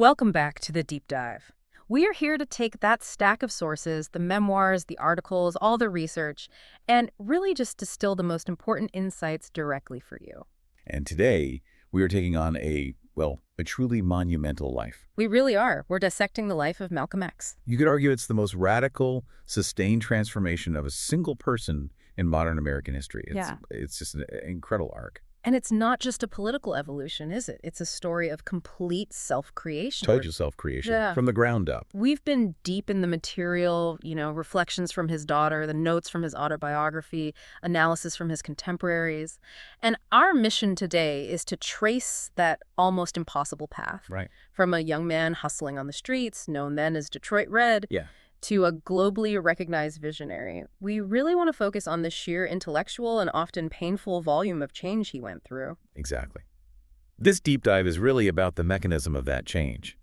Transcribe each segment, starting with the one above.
Welcome back to the deep dive. We are here to take that stack of sources, the memoirs, the articles, all the research, and really just distill the most important insights directly for you. And today, we are taking on a truly monumental life. We really are. We're dissecting the life of Malcolm X. You could argue it's the most radical, sustained transformation of a single person in modern American history. Yeah. It's just an incredible arc. And it's not just a political evolution, is it? It's a story of complete self-creation. Total self-creation Yeah. from the ground up. We've been deep in the material, reflections from his daughter, the notes from his autobiography, analysis from his contemporaries. And our mission today is to trace that almost impossible path. Right. From a young man hustling on the streets, known then as Detroit Red, Yeah. to a globally recognized visionary. We really want to focus on the sheer intellectual and often painful volume of change he went through. Exactly. This deep dive is really about the mechanism of that change.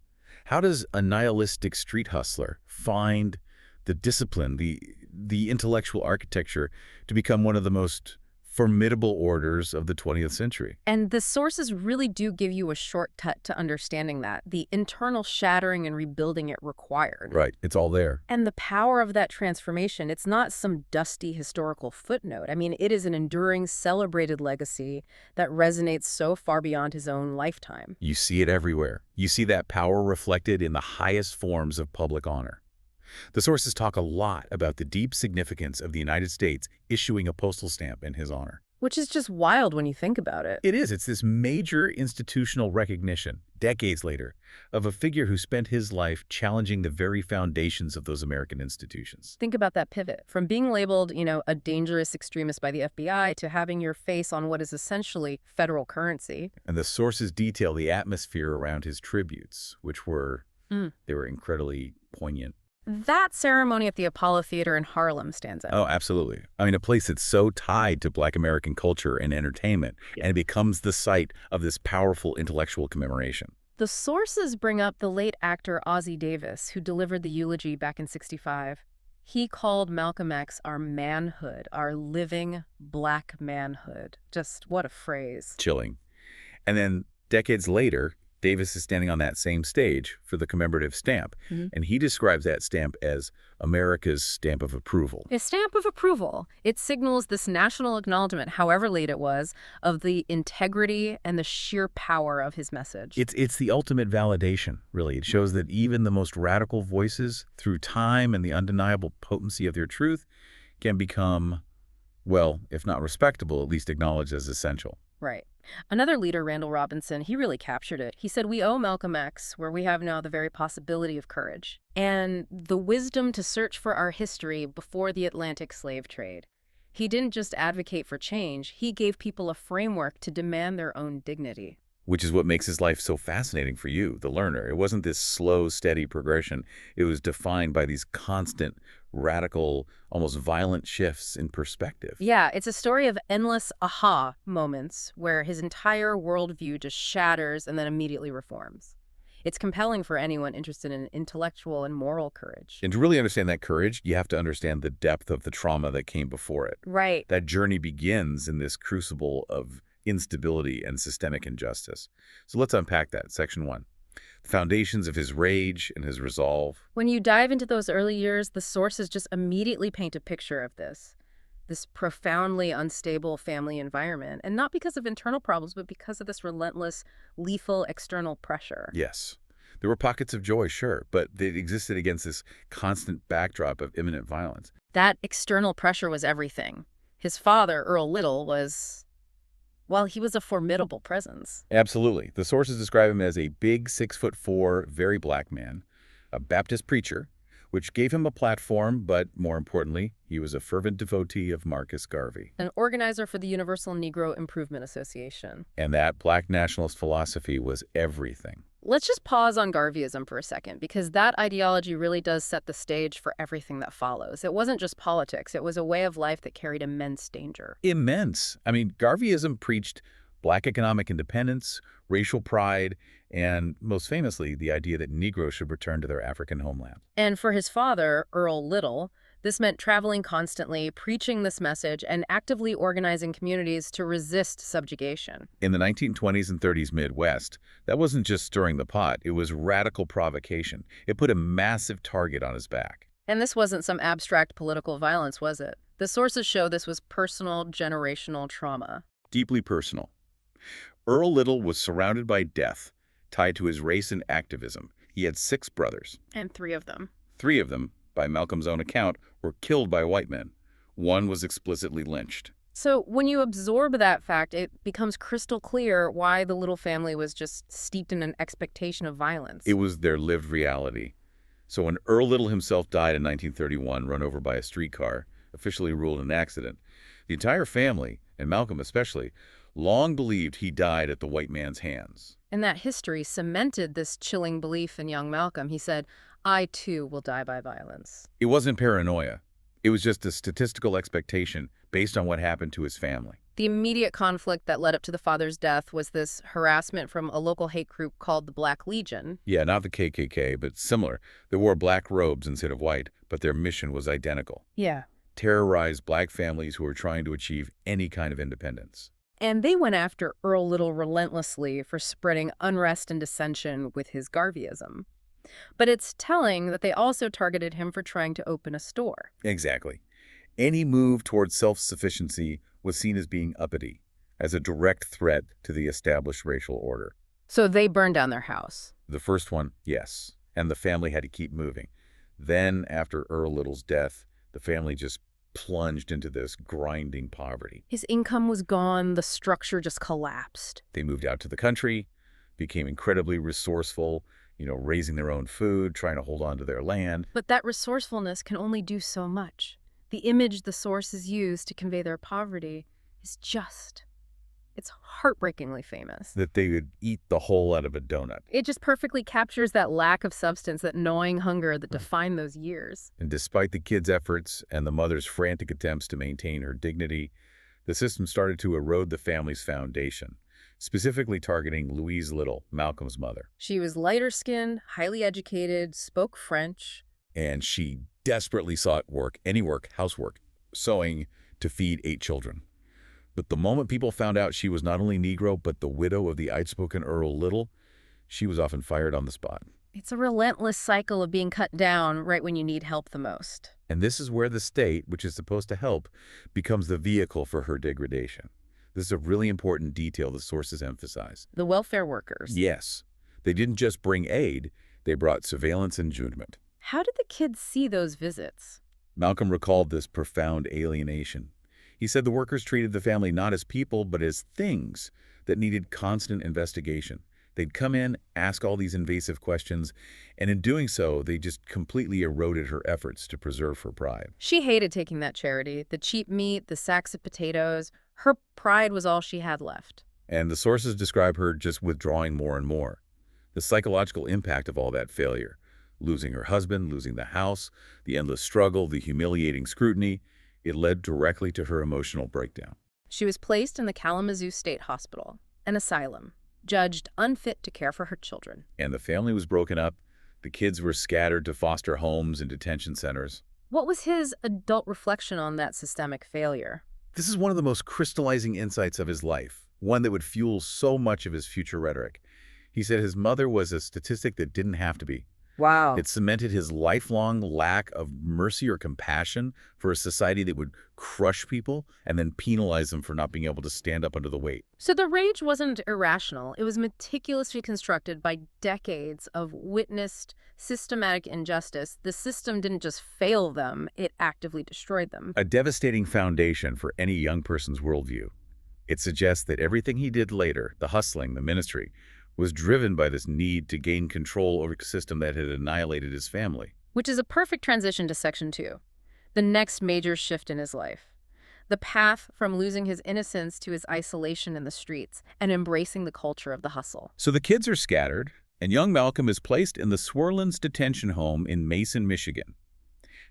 How does a nihilistic street hustler find the discipline, the intellectual architecture to become one of the most formidable orders of the 20th century? And the sources really do give you a shortcut to understanding that, the internal shattering and rebuilding it required. Right. It's all there. And the power of that transformation, it's not some dusty historical footnote. I mean, it is an enduring, celebrated legacy that resonates so far beyond his own lifetime. You see it everywhere. You see that power reflected in the highest forms of public honor. The sources talk a lot about the deep significance of the United States issuing a postal stamp in his honor. Which is just wild when you think about it. It is. It's this major institutional recognition, decades later, of a figure who spent his life challenging the very foundations of those American institutions. Think about that pivot from being labeled, a dangerous extremist by the FBI to having your face on what is essentially federal currency. And the sources detail the atmosphere around his tributes, which they were incredibly poignant. That ceremony at the Apollo Theater in Harlem stands out. Oh, absolutely. I mean, a place that's so tied to Black American culture and entertainment, and it becomes the site of this powerful intellectual commemoration. The sources bring up the late actor Ossie Davis, who delivered the eulogy back in '65. He called Malcolm X our manhood, our living Black manhood. Just what a phrase. Chilling. And then decades later, Davis is standing on that same stage for the commemorative stamp, and he describes that stamp as America's stamp of approval. A stamp of approval. It signals this national acknowledgement, however late it was, of the integrity and the sheer power of his message. It's the ultimate validation, really. It shows that even the most radical voices, through time and the undeniable potency of their truth, can become, well, if not respectable, at least acknowledged as essential. Right. Another leader, Randall Robinson, he really captured it. He said, "We owe Malcolm X, where we have now the very possibility of courage, and the wisdom to search for our history before the Atlantic slave trade." He didn't just advocate for change, he gave people a framework to demand their own dignity. Which is what makes his life so fascinating for you, the learner. It wasn't this slow, steady progression. It was defined by these constant, radical, almost violent shifts in perspective. Yeah, it's a story of endless aha moments where his entire worldview just shatters and then immediately reforms. It's compelling for anyone interested in intellectual and moral courage. And to really understand that courage, you have to understand the depth of the trauma that came before it. Right. That journey begins in this crucible of instability and systemic injustice. So let's unpack that. Section 1. The foundations of his rage and his resolve. When you dive into those early years, the sources just immediately paint a picture of this profoundly unstable family environment, and not because of internal problems, but because of this relentless, lethal external pressure. Yes. There were pockets of joy, sure, but they existed against this constant backdrop of imminent violence. That external pressure was everything. His father, Earl Little, was a formidable presence. Absolutely. The sources describe him as a big 6'4", very Black man, a Baptist preacher, which gave him a platform, but more importantly, he was a fervent devotee of Marcus Garvey. An organizer for the Universal Negro Improvement Association. And that Black nationalist philosophy was everything. Let's just pause on Garveyism for a second, because that ideology really does set the stage for everything that follows. It wasn't just politics. It was a way of life that carried immense danger. Immense. I mean, Garveyism preached Black economic independence, racial pride, and most famously, the idea that Negroes should return to their African homeland. And for his father, Earl Little, This meant traveling constantly, preaching this message, and actively organizing communities to resist subjugation. In the 1920s and 30s Midwest, that wasn't just stirring the pot, it was radical provocation. It put a massive target on his back. And this wasn't some abstract political violence, was it? The sources show this was personal, generational trauma. Deeply personal. Earl Little was surrounded by death, tied to his race and activism. He had 6 brothers. And 3 of them. 3 of them, by Malcolm's own account, were killed by white men. 1 was explicitly lynched. So when you absorb that fact, it becomes crystal clear why the Little family was just steeped in an expectation of violence. It was their lived reality. So when Earl Little himself died in 1931, run over by a streetcar, officially ruled an accident, the entire family, and Malcolm especially, long believed he died at the white man's hands. And that history cemented this chilling belief in young Malcolm. He said, I too will die by violence. It wasn't paranoia. It was just a statistical expectation based on what happened to his family. The immediate conflict that led up to the father's death was this harassment from a local hate group called the Black Legion. Yeah, not the KKK, but similar. They wore black robes instead of white, but their mission was identical. Yeah. Terrorize black families who were trying to achieve any kind of independence. And they went after Earl Little relentlessly for spreading unrest and dissension with his Garveyism. But it's telling that they also targeted him for trying to open a store. Exactly. Any move towards self-sufficiency was seen as being uppity, as a direct threat to the established racial order. So they burned down their house. The first one, yes, and the family had to keep moving. Then, after Earl Little's death, the family just plunged into this grinding poverty. His income was gone, the structure just collapsed. They moved out to the country, became incredibly resourceful, raising their own food, trying to hold on to their land. But that resourcefulness can only do so much. The image the sources use to convey their poverty is it's heartbreakingly famous. That they would eat the whole out of a donut. It just perfectly captures that lack of substance, that gnawing hunger that defined those years. And despite the kids' efforts and the mother's frantic attempts to maintain her dignity, the system started to erode the family's foundation, specifically targeting Louise Little, Malcolm's mother. She was lighter-skinned, highly educated, spoke French. And she desperately sought work, any work, housework, sewing, to feed 8 children. But the moment people found out she was not only Negro, but the widow of the outspoken Earl Little, she was often fired on the spot. It's a relentless cycle of being cut down right when you need help the most. And this is where the state, which is supposed to help, becomes the vehicle for her degradation. This is a really important detail the sources emphasize. The welfare workers. Yes. They didn't just bring aid, they brought surveillance and judgment. How did the kids see those visits? Malcolm recalled this profound alienation. He said the workers treated the family not as people, but as things that needed constant investigation. They'd come in, ask all these invasive questions, and in doing so, they just completely eroded her efforts to preserve her pride. She hated taking that charity, the cheap meat, the sacks of potatoes. Her pride was all she had left. And the sources describe her just withdrawing more and more. The psychological impact of all that failure, losing her husband, losing the house, the endless struggle, the humiliating scrutiny, it led directly to her emotional breakdown. She was placed in the Kalamazoo State Hospital, an asylum, judged unfit to care for her children. And the family was broken up. The kids were scattered to foster homes and detention centers. What was his adult reflection on that systemic failure? This is one of the most crystallizing insights of his life, one that would fuel so much of his future rhetoric. He said his mother was a statistic that didn't have to be. Wow. It cemented his lifelong lack of mercy or compassion for a society that would crush people and then penalize them for not being able to stand up under the weight. So the rage wasn't irrational. It was meticulously constructed by decades of witnessed systematic injustice. The system didn't just fail them, it actively destroyed them. A devastating foundation for any young person's worldview. It suggests that everything he did later, the hustling, the ministry, was driven by this need to gain control over a system that had annihilated his family. Which is a perfect transition to Section 2, the next major shift in his life. The path from losing his innocence to his isolation in the streets and embracing the culture of the hustle. So the kids are scattered, and young Malcolm is placed in the Swerlands Detention Home in Mason, Michigan.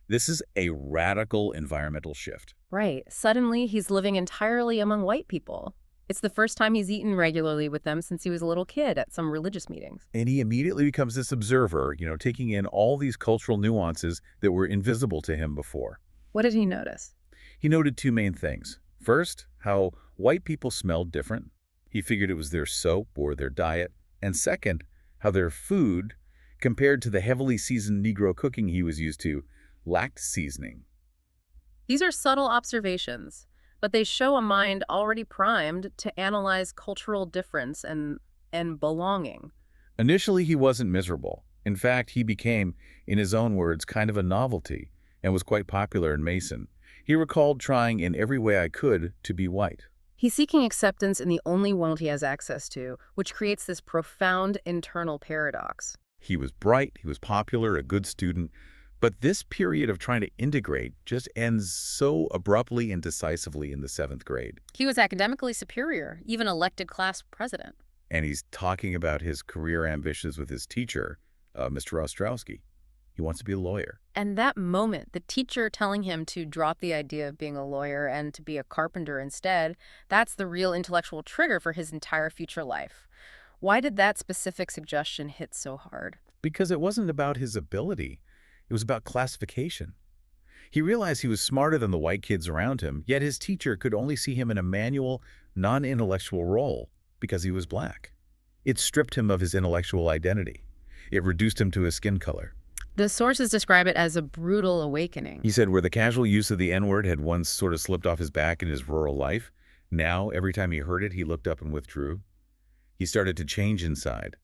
This is a radical environmental shift. Right. Suddenly, he's living entirely among white people. It's the first time he's eaten regularly with them since he was a little kid at some religious meetings. And he immediately becomes this observer, taking in all these cultural nuances that were invisible to him before. What did he notice? He noted two main things. First, how white people smelled different. He figured it was their soap or their diet. And second, how their food, compared to the heavily seasoned Negro cooking he was used to, lacked seasoning. These are subtle observations, but they show a mind already primed to analyze cultural difference and belonging. Initially, he wasn't miserable. In fact, he became, in his own words, kind of a novelty and was quite popular in Mason. He recalled trying in every way I could to be white. He's seeking acceptance in the only world he has access to, which creates this profound internal paradox. He was bright, he was popular, a good student, but this period of trying to integrate just ends so abruptly and decisively in the 7th grade. He was academically superior, even elected class president. And he's talking about his career ambitions with his teacher, Mr. Ostrowski. He wants to be a lawyer. And that moment, the teacher telling him to drop the idea of being a lawyer and to be a carpenter instead, that's the real intellectual trigger for his entire future life. Why did that specific suggestion hit so hard? Because it wasn't about his ability. It was about classification. He realized he was smarter than the white kids around him, yet his teacher could only see him in a manual, non-intellectual role because he was black. It stripped him of his intellectual identity. It reduced him to his skin color. The sources describe it as a brutal awakening. He said where the casual use of the N-word had once sort of slipped off his back in his rural life, now every time he heard it, he looked up and withdrew. He started to change inside,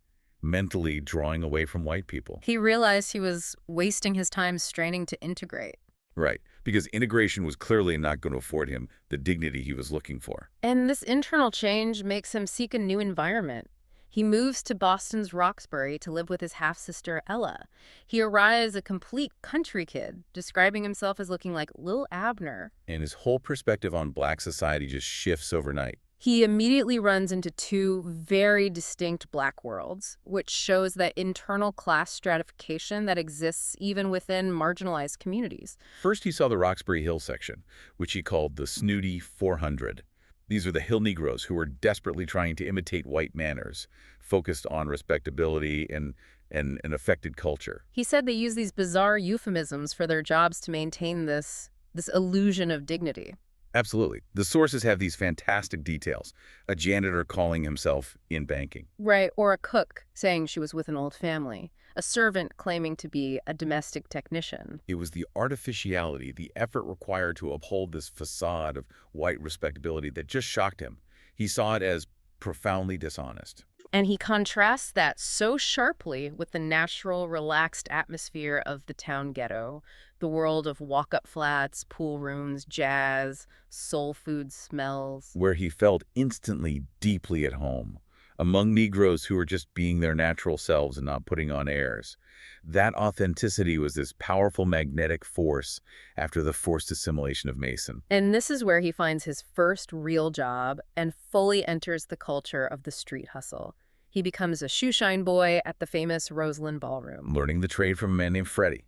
mentally drawing away from white people. He realized he was wasting his time straining to integrate. Right, because integration was clearly not going to afford him the dignity he was looking for. And this internal change makes him seek a new environment. He moves to Boston's Roxbury to live with his half-sister Ella. He arrives a complete country kid, describing himself as looking like Lil Abner. And his whole perspective on black society just shifts overnight. He immediately runs into two very distinct black worlds, which shows that internal class stratification that exists even within marginalized communities. First, he saw the Roxbury Hill section, which he called the Snooty 400. These are the Hill Negroes who were desperately trying to imitate white manners, focused on respectability and an affected culture. He said they use these bizarre euphemisms for their jobs to maintain this illusion of dignity. Absolutely. The sources have these fantastic details. A janitor calling himself in banking. Right, or a cook saying she was with an old family. A servant claiming to be a domestic technician. It was the artificiality, the effort required to uphold this facade of white respectability that just shocked him. He saw it as profoundly dishonest. And he contrasts that so sharply with the natural, relaxed atmosphere of the town ghetto, the world of walk-up flats, pool rooms, jazz, soul food smells. Where he felt instantly deeply at home, among Negroes who were just being their natural selves and not putting on airs. That authenticity was this powerful magnetic force after the forced assimilation of Mason. And this is where he finds his first real job and fully enters the culture of the street hustle. He becomes a shoeshine boy at the famous Roseland Ballroom. Learning the trade from a man named Freddie.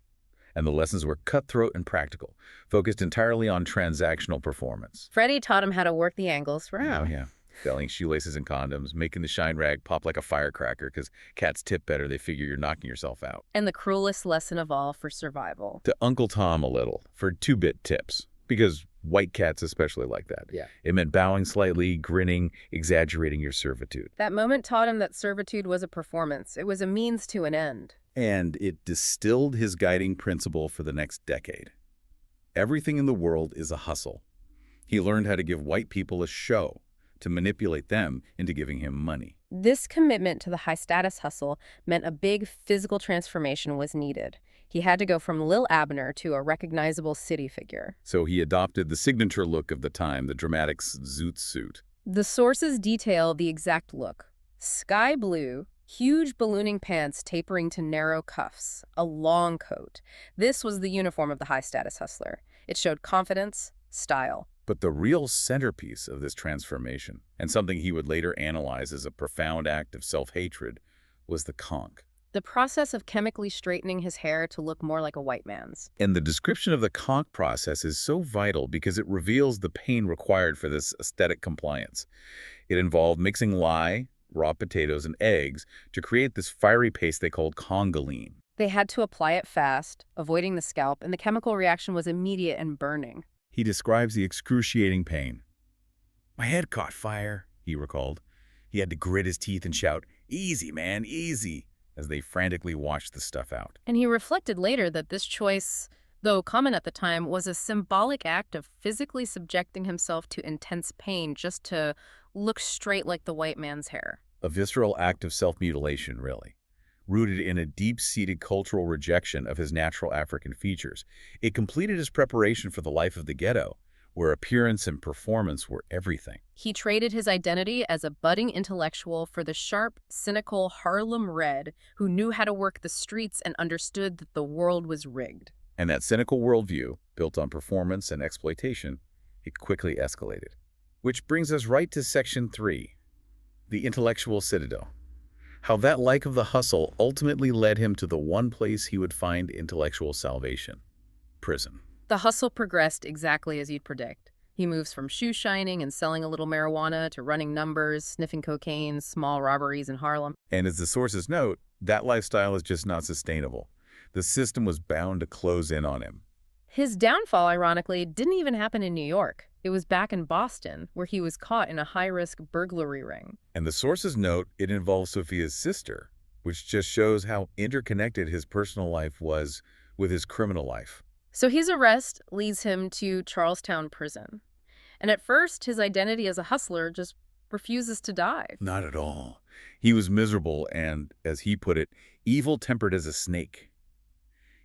And the lessons were cutthroat and practical, focused entirely on transactional performance. Freddie taught him how to work the angles. Wow. Oh, yeah. Selling shoelaces and condoms, making the shine rag pop like a firecracker because cats tip better. They figure you're knocking yourself out. And the cruelest lesson of all for survival. To Uncle Tom a little for 2-bit tips, because white cats especially like that. Yeah. It meant bowing slightly, grinning, exaggerating your servitude. That moment taught him that servitude was a performance. It was a means to an end. And it distilled his guiding principle for the next decade. Everything in the world is a hustle. He learned how to give white people a show, to manipulate them into giving him money. This commitment to the high-status hustle meant a big physical transformation was needed. He had to go from Lil Abner to a recognizable city figure. So he adopted the signature look of the time, the dramatic zoot suit. The sources detail the exact look. Sky blue, huge ballooning pants tapering to narrow cuffs, a long coat. This was the uniform of the high-status hustler. It showed confidence, style. But the real centerpiece of this transformation, and something he would later analyze as a profound act of self-hatred, was the conch. The process of chemically straightening his hair to look more like a white man's. And the description of the conch process is so vital because it reveals the pain required for this aesthetic compliance. It involved mixing lye, raw potatoes, and eggs to create this fiery paste they called congoline. They had to apply it fast, avoiding the scalp, and the chemical reaction was immediate and burning. He describes the excruciating pain. "My head caught fire," he recalled. He had to grit his teeth and shout, "Easy, man, easy," as they frantically washed the stuff out. And he reflected later that this choice, though common at the time, was a symbolic act of physically subjecting himself to intense pain just to look straight like the white man's hair. A visceral act of self-mutilation, really, rooted in a deep-seated cultural rejection of his natural African features. It completed his preparation for the life of the ghetto, where appearance and performance were everything. He traded his identity as a budding intellectual for the sharp, cynical Harlem Red who knew how to work the streets and understood that the world was rigged. And that cynical worldview, built on performance and exploitation, it quickly escalated. Which brings us right to Section 3, the intellectual citadel. How that like of the hustle ultimately led him to the one place he would find intellectual salvation: prison. The hustle progressed exactly as you'd predict. He moves from shoe shining and selling a little marijuana to running numbers, sniffing cocaine, small robberies in Harlem. And as the sources note, that lifestyle is just not sustainable. The system was bound to close in on him. His downfall, ironically, didn't even happen in New York. It was back in Boston, where he was caught in a high-risk burglary ring. And the sources note it involves Sophia's sister, which just shows how interconnected his personal life was with his criminal life. So his arrest leads him to Charlestown Prison. And at first, his identity as a hustler just refuses to die. Not at all. He was miserable and, as he put it, evil-tempered as a snake.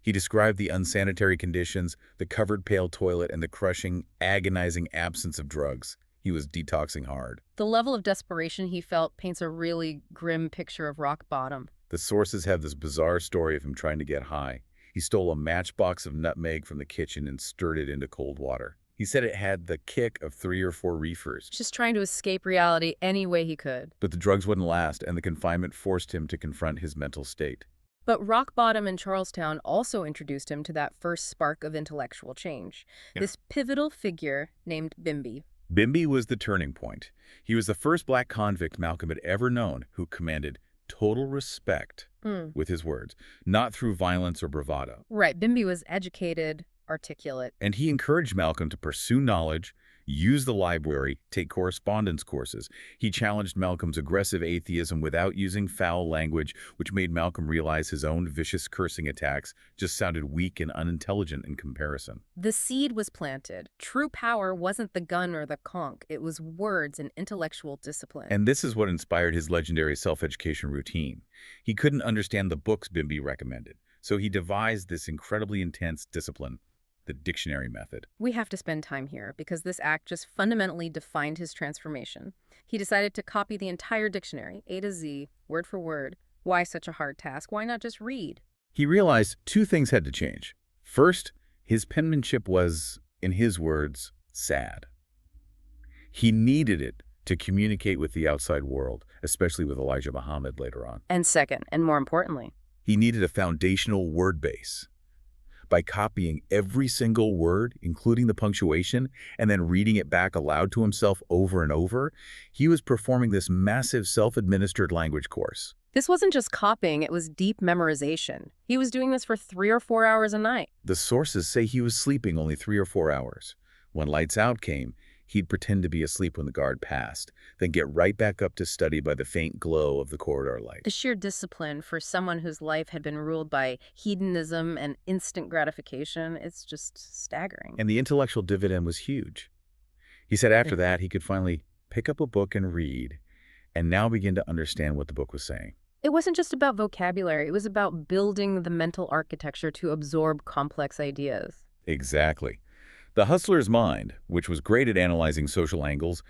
He described the unsanitary conditions, the covered pail toilet, and the crushing, agonizing absence of drugs. He was detoxing hard. The level of desperation he felt paints a really grim picture of rock bottom. The sources have this bizarre story of him trying to get high. He stole a matchbox of nutmeg from the kitchen and stirred it into cold water. He said it had the kick of 3 or 4 reefers. Just trying to escape reality any way he could. But the drugs wouldn't last, and the confinement forced him to confront his mental state. But rock bottom in Charlestown also introduced him to that first spark of intellectual change. Yeah. This pivotal figure named Bimby. Bimby was the turning point. He was the first black convict Malcolm had ever known who commanded total respect with his words, not through violence or bravado. Right, Bimby was educated, articulate. And he encouraged Malcolm to pursue knowledge, use the library, take correspondence courses. He challenged Malcolm's aggressive atheism without using foul language, which made Malcolm realize his own vicious cursing attacks just sounded weak and unintelligent in comparison. The seed was planted. True power wasn't the gun or the conch. It was words and intellectual discipline. And this is what inspired his legendary self-education routine. He couldn't understand the books Bimby recommended, so he devised this incredibly intense discipline: the dictionary method. We have to spend time here because this act just fundamentally defined his transformation. He decided to copy the entire dictionary, A to Z, word for word. Why such a hard task? Why not just read? He realized 2 things had to change. First, his penmanship was, in his words, sad. He needed it to communicate with the outside world, especially with Elijah Muhammad later on. And second, and more importantly, He needed a foundational word base. By copying every single word, including the punctuation, and then reading it back aloud to himself over and over, he was performing this massive self-administered language course. this wasn't just copying, it was deep memorization. He was doing this for 3 or 4 hours a night. The sources say he was sleeping only 3 or 4 hours. When lights out came, he'd pretend to be asleep when the guard passed, then get right back up to study by the faint glow of the corridor light. The sheer discipline for someone whose life had been ruled by hedonism and instant gratification, it's just staggering. And the intellectual dividend was huge. He said after that he could finally pick up a book and read, and now begin to understand what the book was saying. It wasn't just about vocabulary, it was about building the mental architecture to absorb complex ideas. Exactly. The hustler's mind, which was great at analyzing social angles,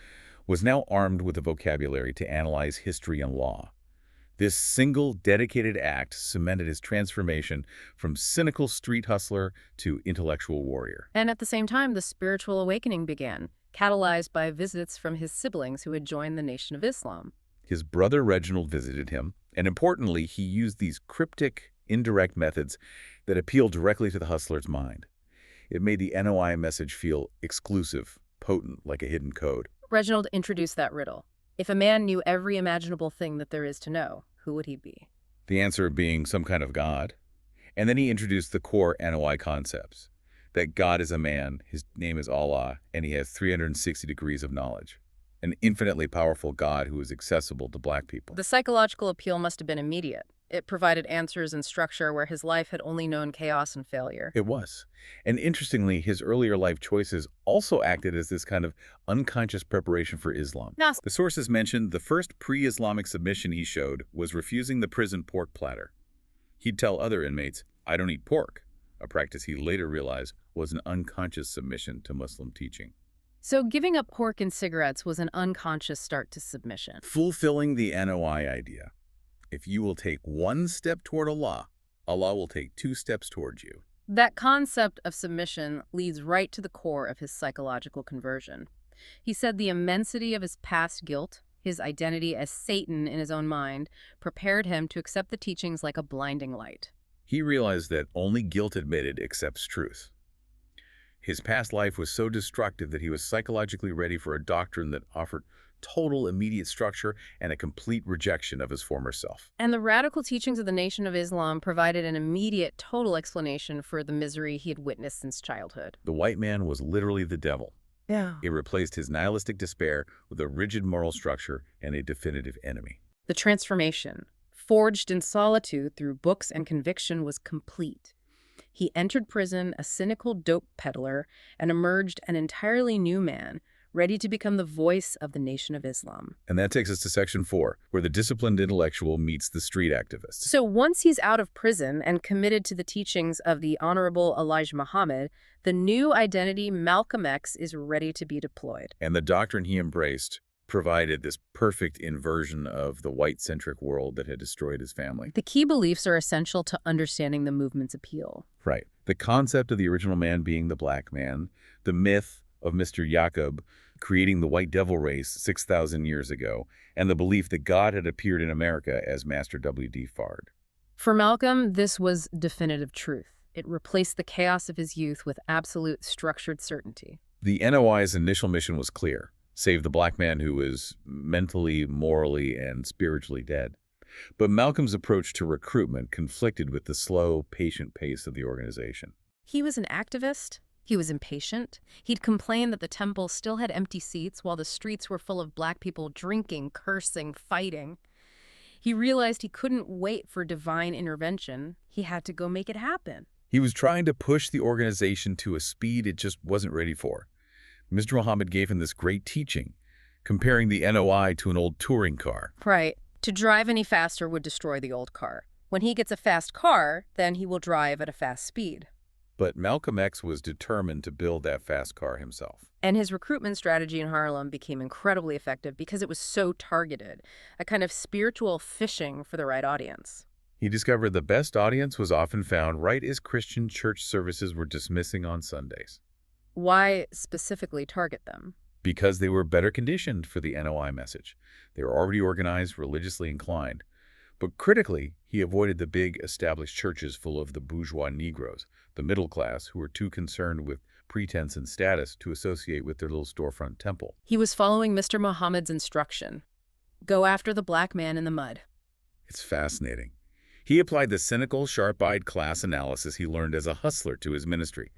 was now armed with the vocabulary to analyze history and law. This single, dedicated act cemented his transformation from cynical street hustler to intellectual warrior. And at the same time, the spiritual awakening began, catalyzed by visits from his siblings who had joined the Nation of Islam. His brother Reginald visited him, And importantly, he used these cryptic, indirect methods that appealed directly to the hustler's mind. It made the NOI message feel exclusive, potent, like a hidden code. Reginald introduced that riddle. If a man knew every imaginable thing that there is to know, who would he be? The answer being some kind of God. And then he introduced the core NOI concepts, that God is a man, his name is Allah, and he has 360 degrees of knowledge. An infinitely powerful God who is accessible to black people. The psychological appeal must have been immediate. It provided answers and structure where his life had only known chaos and failure. It was. And interestingly, his earlier life choices also acted as this kind of unconscious preparation for Islam. Now, The sources mentioned the first pre-Islamic submission he showed was refusing the prison pork platter. He'd tell other inmates, "I don't eat pork," a practice he later realized was an unconscious submission to Muslim teaching. so giving up pork and cigarettes was an unconscious start to submission. Fulfilling the NOI idea. If you will take one step toward Allah, Allah will take 2 steps towards you. That concept of submission leads right to the core of his psychological conversion. He said the immensity of his past guilt, his identity as Satan in his own mind, prepared him to accept the teachings like a blinding light. He realized that only guilt admitted accepts truth. His past life was so destructive that he was psychologically ready for a doctrine that offered total immediate structure and a complete rejection of his former self. And the radical teachings of the Nation of Islam provided an immediate, total explanation for the misery he had witnessed since childhood. The white man was literally the devil. Yeah. It replaced his nihilistic despair with a rigid moral structure and a definitive enemy. The transformation, forged in solitude through books and conviction, was complete. He entered prison a cynical dope peddler and emerged an entirely new man, ready to become the voice of the Nation of Islam. And that takes us to Section 4, where the disciplined intellectual meets the street activist. So once he's out of prison and committed to the teachings of the Honorable Elijah Muhammad, the new identity, Malcolm X, is ready to be deployed. And the doctrine he embraced provided this perfect inversion of the white-centric world that had destroyed his family. The key beliefs are essential to understanding the movement's appeal. Right. The concept of the original man being the black man, the myth of Mr. Jacob creating the white devil race 6,000 years ago, and the belief that God had appeared in America as Master W.D. Fard. For Malcolm, this was definitive truth. It replaced the chaos of his youth with absolute structured certainty. The NOI's initial mission was clear: save the black man who was mentally, morally, and spiritually dead. But Malcolm's approach to recruitment conflicted with the slow, patient pace of the organization. He was an activist. He was impatient. He'd complain that the temple still had empty seats while the streets were full of black people drinking, cursing, fighting. He realized he couldn't wait for divine intervention. He had to go make it happen. He was trying to push the organization to a speed it just wasn't ready for. Mr. Muhammad gave him this great teaching, comparing the NOI to an old touring car. Right. To drive any faster would destroy the old car. When he gets a fast car, then he will drive at a fast speed. But Malcolm X was determined to build that fast car himself. And his recruitment strategy in Harlem became incredibly effective because it was so targeted, a kind of spiritual fishing for the right audience. He discovered the best audience was often found right as Christian church services were dismissing on Sundays. Why specifically target them? Because they were better conditioned for the NOI message. They were already organized, religiously inclined. But critically, he avoided the big established churches full of the bourgeois Negroes, the middle class, who were too concerned with pretense and status to associate with their little storefront temple. He was following Mr. Muhammad's instruction. Go after the black man in the mud. It's fascinating. He applied the cynical, sharp-eyed class analysis he learned as a hustler to his ministry.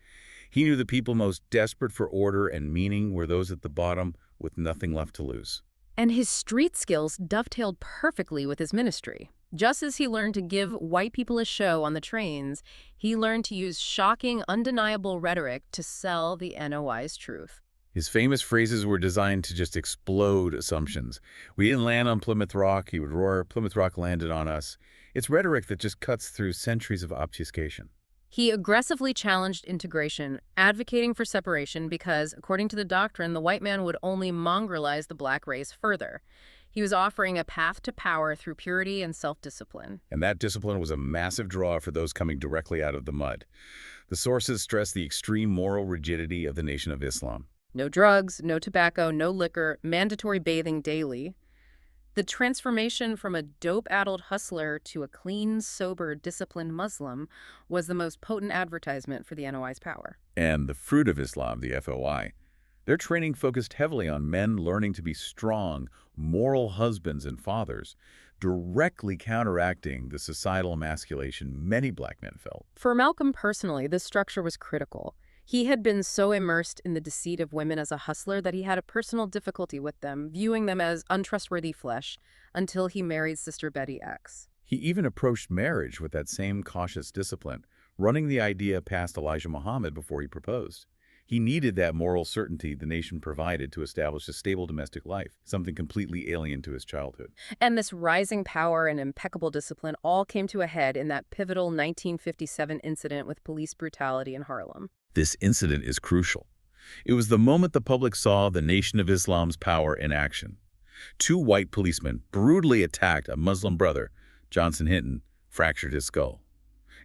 He knew the people most desperate for order and meaning were those at the bottom with nothing left to lose. And his street skills dovetailed perfectly with his ministry. Just as he learned to give white people a show on the trains, he learned to use shocking, undeniable rhetoric to sell the NOI's truth. His famous phrases were designed to just explode assumptions. We didn't land on Plymouth Rock, he would roar, Plymouth Rock landed on us. It's rhetoric that just cuts through centuries of obfuscation. He aggressively challenged integration, advocating for separation because, according to the doctrine, the white man would only mongrelize the black race further. He was offering a path to power through purity and self-discipline. And that discipline was a massive draw for those coming directly out of the mud. The sources stress the extreme moral rigidity of the Nation of Islam. No drugs, no tobacco, no liquor, mandatory bathing daily. The transformation from a dope-addled hustler to a clean, sober, disciplined Muslim was the most potent advertisement for the NOI's power. And the Fruit of Islam, the FOI, their training focused heavily on men learning to be strong, moral husbands and fathers, directly counteracting the societal emasculation many black men felt. For Malcolm personally, this structure was critical. He had been so immersed in the deceit of women as a hustler that he had a personal difficulty with them, viewing them as untrustworthy flesh, until he married Sister Betty X. He even approached marriage with that same cautious discipline, running the idea past Elijah Muhammad before he proposed. He needed that moral certainty the nation provided to establish a stable domestic life, something completely alien to his childhood. And this rising power and impeccable discipline all came to a head in that pivotal 1957 incident with police brutality in Harlem. This incident is crucial. It was the moment the public saw the Nation of Islam's power in action. Two white policemen brutally attacked a Muslim brother. Johnson Hinton fractured his skull.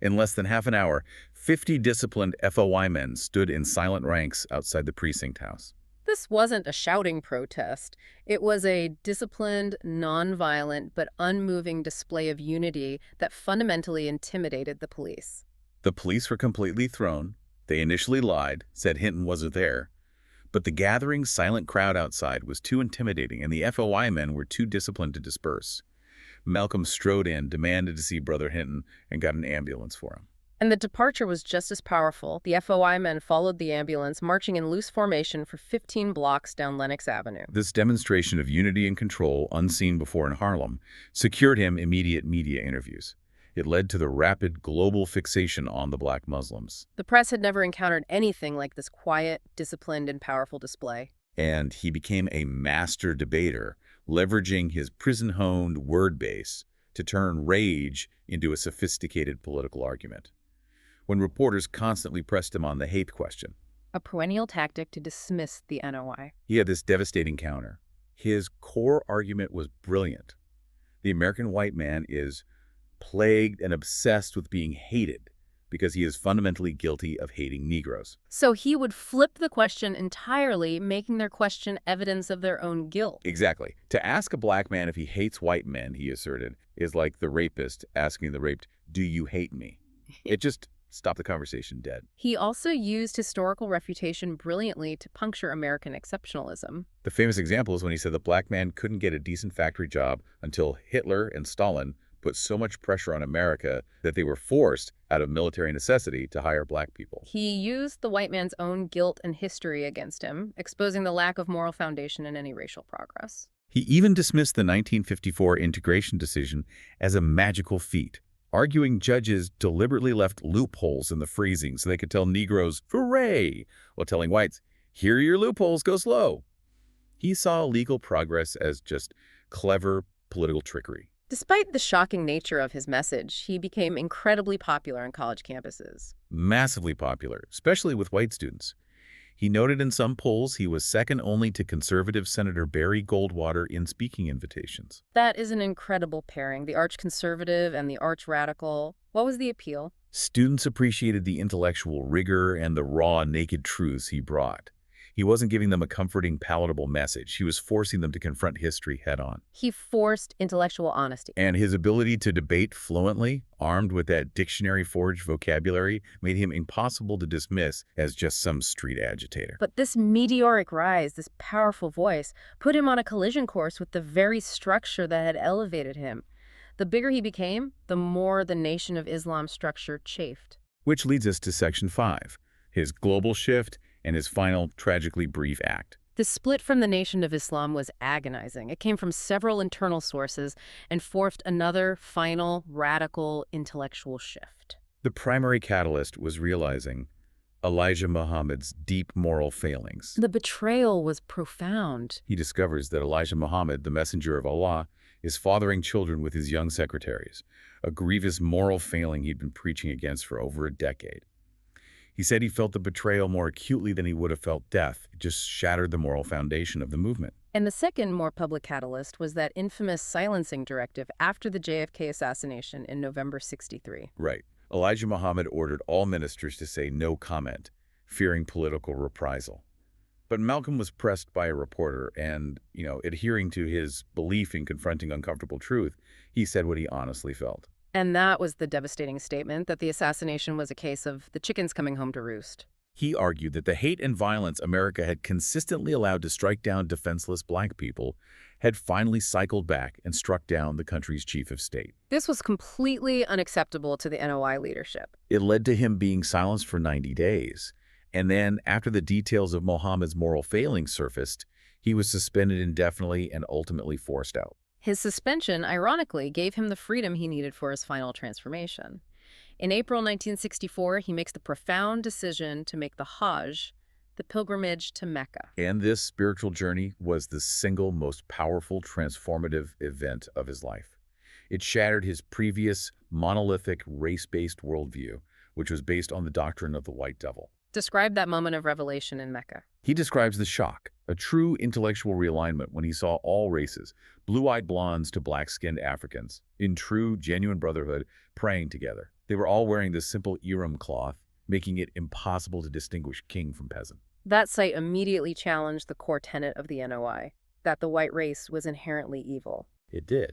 In less than half an hour, 50 disciplined FOI men stood in silent ranks outside the precinct house. This wasn't a shouting protest. It was a disciplined, nonviolent, but unmoving display of unity that fundamentally intimidated the police. The police were completely thrown. They initially lied, said Hinton wasn't there. But the gathering, silent crowd outside was too intimidating, and the FOI men were too disciplined to disperse. Malcolm strode in, demanded to see Brother Hinton, and got an ambulance for him. And the departure was just as powerful. The FOI men followed the ambulance, marching in loose formation for 15 blocks down Lenox Avenue. This demonstration of unity and control, unseen before in Harlem, secured him immediate media interviews. It led to the rapid global fixation on the black Muslims. The press had never encountered anything like this quiet, disciplined, and powerful display. And he became a master debater, leveraging his prison-honed word base to turn rage into a sophisticated political argument. When reporters constantly pressed him on the hate question, A perennial tactic to dismiss the NOI. he had this devastating counter. His core argument was brilliant. The American white man is plagued and obsessed with being hated because he is fundamentally guilty of hating Negroes. So he would flip the question entirely, making their question evidence of their own guilt. Exactly. To ask a black man if he hates white men, he asserted, is like the rapist asking the raped, "Do you hate me?" It just stopped the conversation dead. He also used historical refutation brilliantly to puncture American exceptionalism. The famous example is when he said the black man couldn't get a decent factory job until Hitler and Stalin put so much pressure on America that they were forced, out of military necessity, to hire black people. He used the white man's own guilt and history against him, exposing the lack of moral foundation in any racial progress. He even dismissed the 1954 integration decision as a magical feat, arguing judges deliberately left loopholes in the phrasing so they could tell Negroes, "Hooray!" while telling whites, "Here are your loopholes, go slow." He saw legal progress as just clever political trickery. Despite the shocking nature of his message, he became incredibly popular on college campuses. Massively popular, especially with white students. He noted in some polls he was second only to conservative Senator Barry Goldwater in speaking invitations. That is an incredible pairing, the arch-conservative and the arch-radical. What was the appeal? Students appreciated the intellectual rigor and the raw, naked truths he brought. He wasn't giving them a comforting, palatable message. He was forcing them to confront history head-on. He forced intellectual honesty. And his ability to debate fluently, armed with that dictionary-forged vocabulary, made him impossible to dismiss as just some street agitator. But this meteoric rise, this powerful voice, put him on a collision course with the very structure that had elevated him. The bigger he became, the more the Nation of Islam structure chafed. Which leads us to Section 5, his global shift and his final, tragically brief act. The split from the Nation of Islam was agonizing. It came from several internal sources and forced another final, radical, intellectual shift. The primary catalyst was realizing Elijah Muhammad's deep moral failings. The betrayal was profound. He discovers that Elijah Muhammad, the messenger of Allah, is fathering children with his young secretaries, a grievous moral failing he'd been preaching against for over a decade. He said he felt the betrayal more acutely than he would have felt death. It just shattered the moral foundation of the movement. And the second, more public catalyst was that infamous silencing directive after the JFK assassination in November '63. Right. Elijah Muhammad ordered all ministers to say no comment, fearing political reprisal. But Malcolm was pressed by a reporter and, adhering to his belief in confronting uncomfortable truth, he said what he honestly felt. And that was the devastating statement that the assassination was a case of the chickens coming home to roost. He argued that the hate and violence America had consistently allowed to strike down defenseless black people had finally cycled back and struck down the country's chief of state. This was completely unacceptable to the NOI leadership. It led to him being silenced for 90 days. And then, after the details of Mohammed's moral failings surfaced, he was suspended indefinitely and ultimately forced out. His suspension, ironically, gave him the freedom he needed for his final transformation. In April 1964, he makes the profound decision to make the Hajj, the pilgrimage to Mecca. And this spiritual journey was the single most powerful transformative event of his life. It shattered his previous monolithic race-based worldview, which was based on the doctrine of the white devil. Describe that moment of revelation in Mecca. He describes the shock, a true intellectual realignment when he saw all races, blue-eyed blondes to black-skinned Africans, in true, genuine brotherhood, praying together. They were all wearing this simple Iram cloth, making it impossible to distinguish king from peasant. That sight immediately challenged the core tenet of the NOI, that the white race was inherently evil. It did.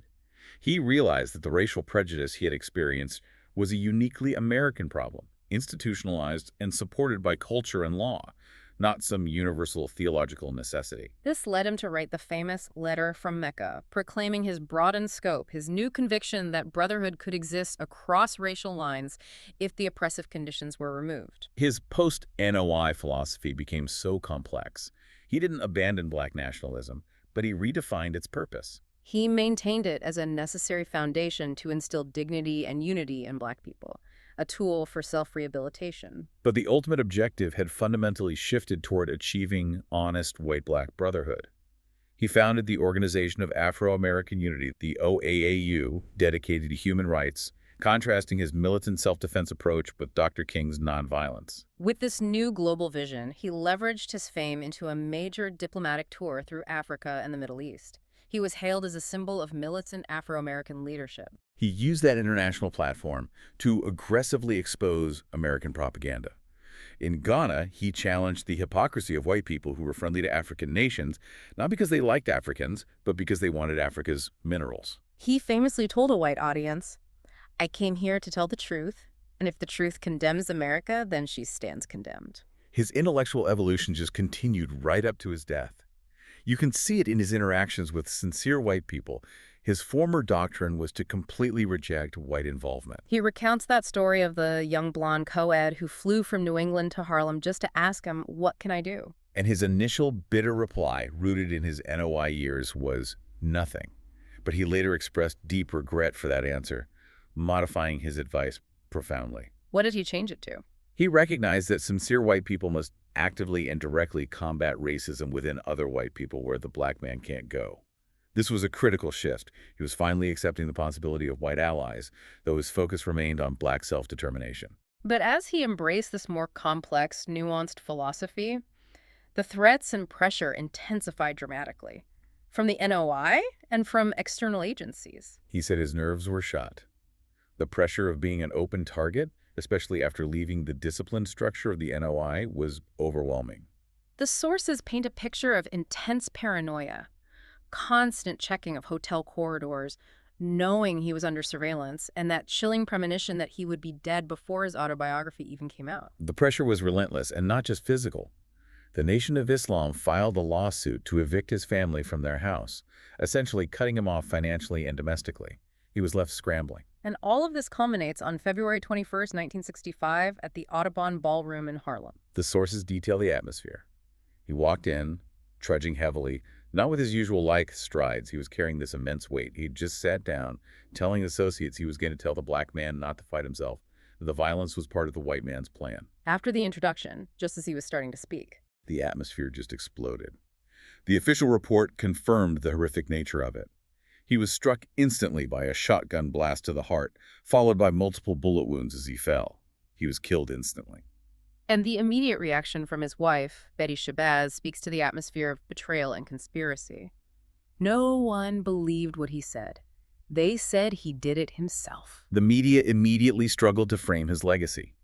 He realized that the racial prejudice he had experienced was a uniquely American problem, institutionalized and supported by culture and law, not some universal theological necessity. This led him to write the famous Letter from Mecca, proclaiming his broadened scope, his new conviction that brotherhood could exist across racial lines if the oppressive conditions were removed. His post-NOI philosophy became so complex. He didn't abandon black nationalism, but he redefined its purpose. He maintained it as a necessary foundation to instill dignity and unity in black people, a tool for self-rehabilitation. But the ultimate objective had fundamentally shifted toward achieving honest white-black brotherhood. He founded the Organization of Afro-American Unity, the OAAU, dedicated to human rights, contrasting his militant self-defense approach with Dr. King's nonviolence. With this new global vision, he leveraged his fame into a major diplomatic tour through Africa and the Middle East. He was hailed as a symbol of militant Afro-American leadership. He used that international platform to aggressively expose American propaganda. In Ghana, he challenged the hypocrisy of white people who were friendly to African nations, not because they liked Africans, but because they wanted Africa's minerals. He famously told a white audience, "I came here to tell the truth, and if the truth condemns America, then she stands condemned." His intellectual evolution just continued right up to his death. You can see it in his interactions with sincere white people. His former doctrine was to completely reject white involvement. He recounts that story of the young blonde co-ed who flew from New England to Harlem just to ask him, "What can I do?" And his initial bitter reply, rooted in his NOI years, was nothing. But he later expressed deep regret for that answer, modifying his advice profoundly. What did he change it to? He recognized that sincere white people must actively and directly combat racism within other white people where the black man can't go. This was a critical shift. He was finally accepting the possibility of white allies, though his focus remained on black self-determination. But as he embraced this more complex, nuanced philosophy, the threats and pressure intensified dramatically, from the NOI and from external agencies. He said his nerves were shot. The pressure of being an open target, especially after leaving the disciplined structure of the NOI, was overwhelming. The sources paint a picture of intense paranoia, constant checking of hotel corridors, knowing he was under surveillance, and that chilling premonition that he would be dead before his autobiography even came out. The pressure was relentless, and not just physical. The Nation of Islam filed a lawsuit to evict his family from their house, essentially cutting him off financially and domestically. He was left scrambling. And all of this culminates on February 21st, 1965, at the Audubon Ballroom in Harlem. The sources detail the atmosphere. He walked in, trudging heavily, not with his usual light strides. He was carrying this immense weight. He'd just sat down, telling associates he was going to tell the black man not to fight himself, that the violence was part of the white man's plan. After the introduction, just as he was starting to speak, the atmosphere just exploded. The official report confirmed the horrific nature of it. He was struck instantly by a shotgun blast to the heart, followed by multiple bullet wounds as he fell. He was killed instantly. And the immediate reaction from his wife, Betty Shabazz, speaks to the atmosphere of betrayal and conspiracy. No one believed what he said. They said he did it himself. The media immediately struggled to frame his legacy.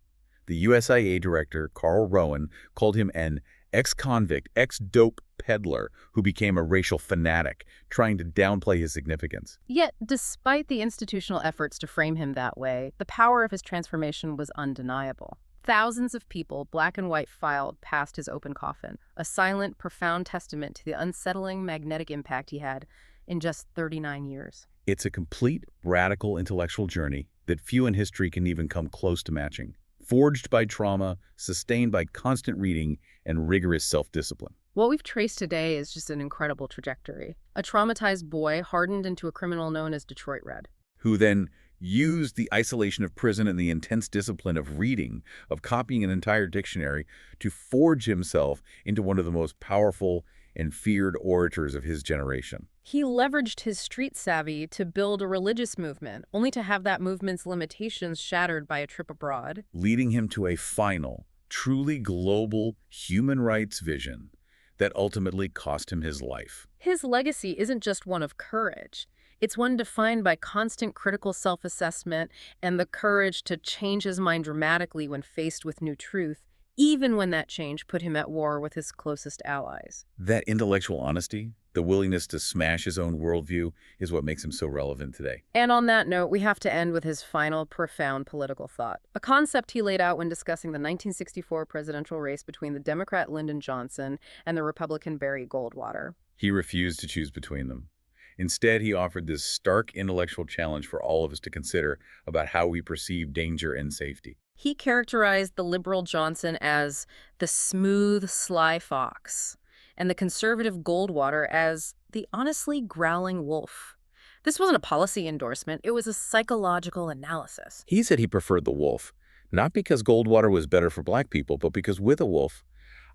The USIA director, Carl Rowan, called him an ex-convict, ex-dope peddler who became a racial fanatic, trying to downplay his significance. Yet, despite the institutional efforts to frame him that way, the power of his transformation was undeniable. Thousands of people, black and white, filed past his open coffin, a silent, profound testament to the unsettling magnetic impact he had in just 39 years. It's a complete, radical intellectual journey that few in history can even come close to matching. Forged by trauma, sustained by constant reading, and rigorous self-discipline. What we've traced today is just an incredible trajectory. A traumatized boy hardened into a criminal known as Detroit Red. Who then used the isolation of prison and the intense discipline of reading, of copying an entire dictionary, to forge himself into one of the most powerful and feared orators of his generation. He leveraged his street savvy to build a religious movement, only to have that movement's limitations shattered by a trip abroad. Leading him to a final, truly global human rights vision that ultimately cost him his life. His legacy isn't just one of courage. It's one defined by constant critical self-assessment and the courage to change his mind dramatically when faced with new truth, even when that change put him at war with his closest allies. That intellectual honesty, the willingness to smash his own worldview, is what makes him so relevant today. And on that note, we have to end with his final profound political thought, a concept he laid out when discussing the 1964 presidential race between the Democrat Lyndon Johnson and the Republican Barry Goldwater. He refused to choose between them. Instead, he offered this stark intellectual challenge for all of us to consider about how we perceive danger and safety. He characterized the liberal Johnson as the smooth, sly fox, and the conservative Goldwater as the honestly growling wolf. This wasn't a policy endorsement, it was a psychological analysis. He said he preferred the wolf, not because Goldwater was better for black people, but because with a wolf,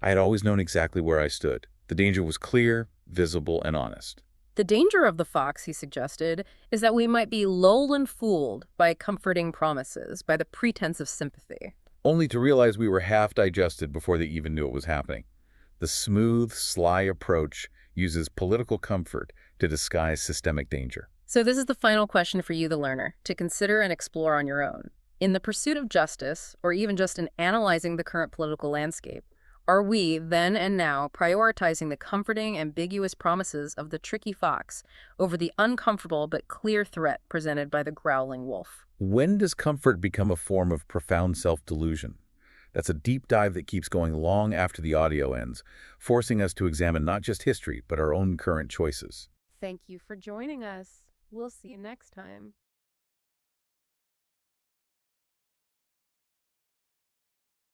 I had always known exactly where I stood. The danger was clear, visible, and honest. The danger of the fox, he suggested, is that we might be lulled and fooled by comforting promises, by the pretense of sympathy. Only to realize we were half digested before they even knew it was happening. The smooth, sly approach uses political comfort to disguise systemic danger. So this is the final question for you, the learner, to consider and explore on your own. In the pursuit of justice, or even just in analyzing the current political landscape, are we, then and now, prioritizing the comforting, ambiguous promises of the tricky fox over the uncomfortable but clear threat presented by the growling wolf? When does comfort become a form of profound self-delusion? That's a deep dive that keeps going long after the audio ends, forcing us to examine not just history, but our own current choices. Thank you for joining us. We'll see you next time.